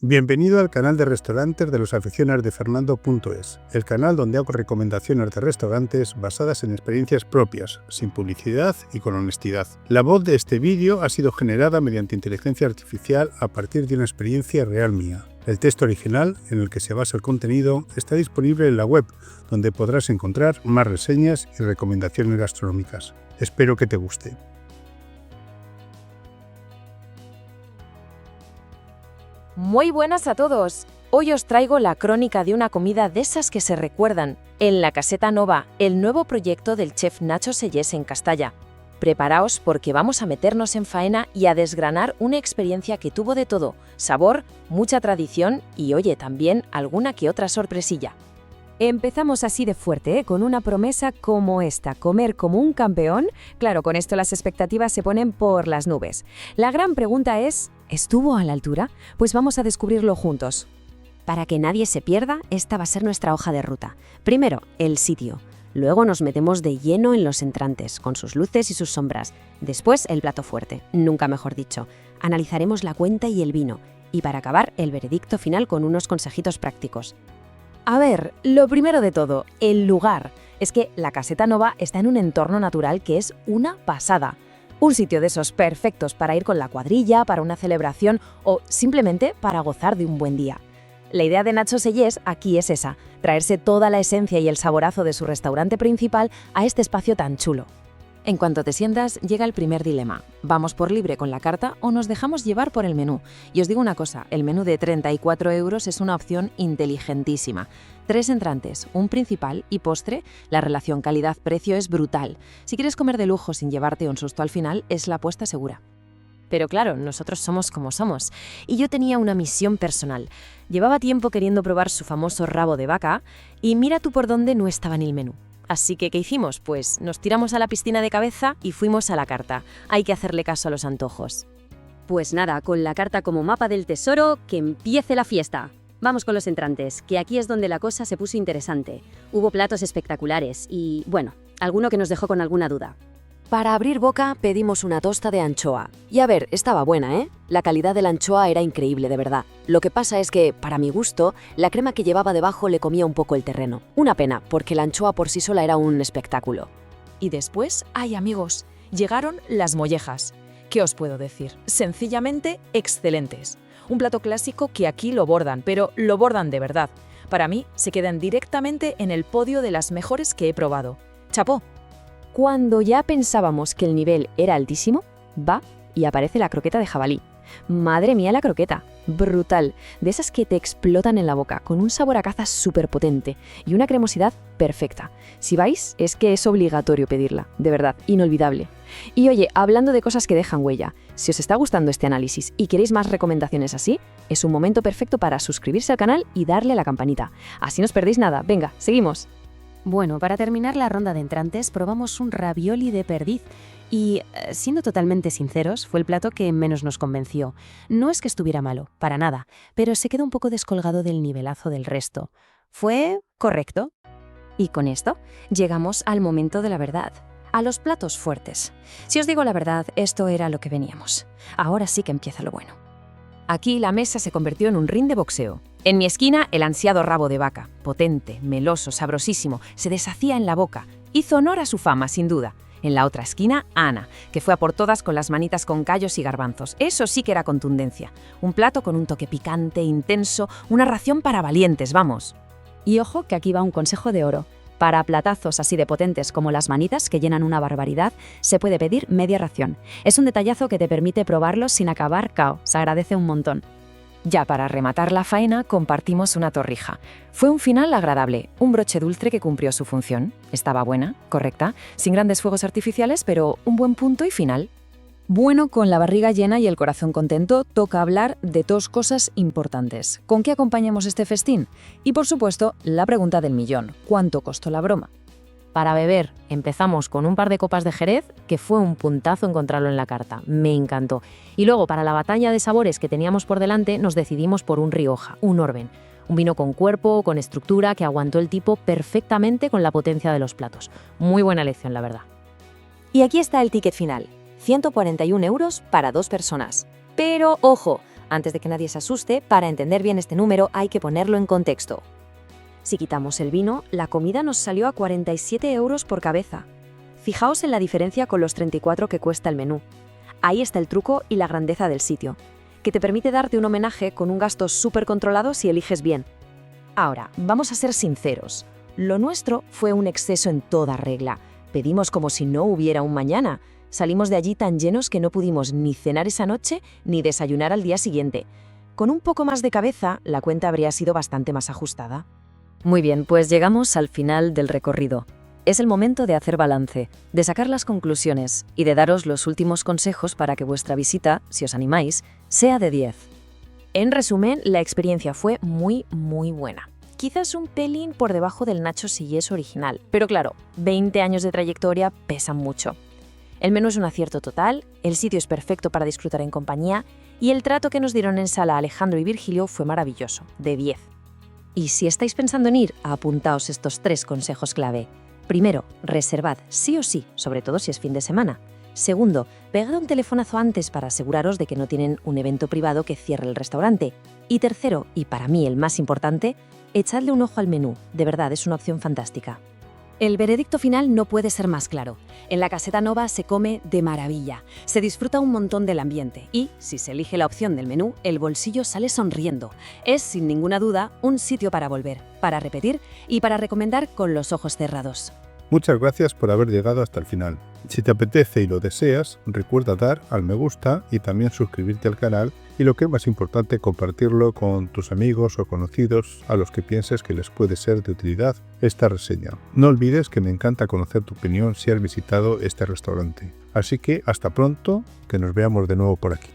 Bienvenido al canal de restaurantes de los aficionados de Fernando.es, el canal donde hago recomendaciones de restaurantes basadas en experiencias propias, sin publicidad y con honestidad. La voz de este vídeo ha sido generada mediante inteligencia artificial a partir de una experiencia real mía. El texto original, en el que se basa el contenido, está disponible en la web, donde podrás encontrar más reseñas y recomendaciones gastronómicas. Espero que te guste. Muy buenas a todos. Hoy os traigo la crónica de una comida de esas que se recuerdan, en la Caseta Nova, el nuevo proyecto del chef Nacho Sellés en Castalla. Preparaos porque vamos a meternos en faena y a desgranar una experiencia que tuvo de todo, sabor, mucha tradición y, oye, también alguna que otra sorpresilla. Empezamos así de fuerte, con una promesa como esta, comer como un campeón. Claro, con esto las expectativas se ponen por las nubes. La gran pregunta es, ¿estuvo a la altura? Pues vamos a descubrirlo juntos. Para que nadie se pierda, esta va a ser nuestra hoja de ruta. Primero, el sitio. Luego nos metemos de lleno en los entrantes, con sus luces y sus sombras. Después, el plato fuerte, nunca mejor dicho. Analizaremos la cuenta y el vino. Y para acabar, el veredicto final con unos consejitos prácticos. A ver, lo primero de todo, el lugar. Es que la Caseta Nova está en un entorno natural que es una pasada. Un sitio de esos perfectos para ir con la cuadrilla, para una celebración o simplemente para gozar de un buen día. La idea de Nacho Sellés aquí es esa, traerse toda la esencia y el saborazo de su restaurante principal a este espacio tan chulo. En cuanto te sientas, llega el primer dilema. ¿Vamos por libre con la carta o nos dejamos llevar por el menú? Y os digo una cosa, el menú de 34 € es una opción inteligentísima. 3 entrantes, un principal y postre, la relación calidad-precio es brutal. Si quieres comer de lujo sin llevarte un susto al final, es la apuesta segura. Pero claro, nosotros somos como somos. Y yo tenía una misión personal. Llevaba tiempo queriendo probar su famoso rabo de vaca y mira tú por dónde no estaba en el menú. Así que, ¿qué hicimos? Pues nos tiramos a la piscina de cabeza y fuimos a la carta. Hay que hacerle caso a los antojos. Pues nada, con la carta como mapa del tesoro, que empiece la fiesta. Vamos con los entrantes, que aquí es donde la cosa se puso interesante. Hubo platos espectaculares y, bueno, alguno que nos dejó con alguna duda. Para abrir boca pedimos una tosta de anchoa. Y a ver, estaba buena, ¿eh? La calidad de la anchoa era increíble, de verdad. Lo que pasa es que, para mi gusto, la crema que llevaba debajo le comía un poco el terreno. Una pena, porque la anchoa por sí sola era un espectáculo. Y después, ay amigos, llegaron las mollejas. ¿Qué os puedo decir? Sencillamente excelentes. Un plato clásico que aquí lo bordan, pero lo bordan de verdad. Para mí, se quedan directamente en el podio de las mejores que he probado. ¡Chapó! Cuando ya pensábamos que el nivel era altísimo, va y aparece la croqueta de jabalí. Madre mía la croqueta, brutal, de esas que te explotan en la boca, con un sabor a caza súper potente y una cremosidad perfecta. Si vais, es que es obligatorio pedirla, de verdad, inolvidable. Y oye, hablando de cosas que dejan huella, si os está gustando este análisis y queréis más recomendaciones así, es un momento perfecto para suscribirse al canal y darle a la campanita. Así no os perdéis nada. Venga, seguimos. Bueno, para terminar la ronda de entrantes, probamos un ravioli de perdiz. Y, siendo totalmente sinceros, fue el plato que menos nos convenció. No es que estuviera malo, para nada, pero se quedó un poco descolgado del nivelazo del resto. Fue correcto. Y con esto llegamos al momento de la verdad, a los platos fuertes. Si os digo la verdad, esto era lo que veníamos. Ahora sí que empieza lo bueno. Aquí la mesa se convirtió en un ring de boxeo. En mi esquina, el ansiado rabo de vaca, potente, meloso, sabrosísimo, se deshacía en la boca. Hizo honor a su fama, sin duda. En la otra esquina, Ana, que fue a por todas con las manitas con callos y garbanzos. Eso sí que era contundencia. Un plato con un toque picante, intenso, una ración para valientes, vamos. Y ojo que aquí va un consejo de oro. Para platazos así de potentes como las manitas, que llenan una barbaridad, se puede pedir media ración. Es un detallazo que te permite probarlos sin acabar cao. Se agradece un montón. Ya para rematar la faena, compartimos una torrija. Fue un final agradable, un broche dulce que cumplió su función. Estaba buena, correcta, sin grandes fuegos artificiales, pero un buen punto y final. Bueno, con la barriga llena y el corazón contento, toca hablar de 2 cosas importantes. ¿Con qué acompañamos este festín? Y por supuesto, la pregunta del millón. ¿Cuánto costó la broma? Para beber, empezamos con un par de copas de Jerez, que fue un puntazo encontrarlo en la carta. Me encantó. Y luego, para la batalla de sabores que teníamos por delante, nos decidimos por un Rioja, un Orben. Un vino con cuerpo, con estructura, que aguantó el tipo perfectamente con la potencia de los platos. Muy buena elección, la verdad. Y aquí está el ticket final. 141 € para 2 personas. Pero, ojo, Antes de que nadie se asuste, para entender bien este número hay que ponerlo en contexto. Si quitamos el vino, la comida nos salió a 47 euros por cabeza. Fijaos en la diferencia con los 34 que cuesta el menú. Ahí está el truco y la grandeza del sitio, que te permite darte un homenaje con un gasto súper controlado si eliges bien. Ahora, vamos a ser sinceros. Lo nuestro fue un exceso en toda regla. Pedimos como si no hubiera un mañana. Salimos de allí tan llenos que no pudimos ni cenar esa noche ni desayunar al día siguiente. Con un poco más de cabeza, la cuenta habría sido bastante más ajustada. Muy bien, pues llegamos al final del recorrido. Es el momento de hacer balance, de sacar las conclusiones y de daros los últimos consejos para que vuestra visita, si os animáis, sea de 10. En resumen, la experiencia fue muy buena. Quizás un pelín por debajo del Nacho Sillés original, pero claro, 20 años de trayectoria pesan mucho. El menú es un acierto total, el sitio es perfecto para disfrutar en compañía y el trato que nos dieron en sala Alejandro y Virgilio fue maravilloso, de 10. Y si estáis pensando en ir, apuntaos estos 3 consejos clave. Primero, reservad sí o sí, sobre todo si es fin de semana. Segundo, pegad un telefonazo antes para aseguraros de que no tienen un evento privado que cierre el restaurante. Y tercero, y para mí el más importante, echadle un ojo al menú. De verdad, es una opción fantástica. El veredicto final no puede ser más claro. En la Caseta Nova se come de maravilla, se disfruta un montón del ambiente y, si se elige la opción del menú, el bolsillo sale sonriendo. Es, sin ninguna duda, un sitio para volver, para repetir y para recomendar con los ojos cerrados. Muchas gracias por haber llegado hasta el final. Si te apetece y lo deseas, recuerda dar al me gusta y también suscribirte al canal y lo que es más importante, compartirlo con tus amigos o conocidos a los que pienses que les puede ser de utilidad esta reseña. No olvides que me encanta conocer tu opinión si has visitado este restaurante. Así que hasta pronto, que nos veamos de nuevo por aquí.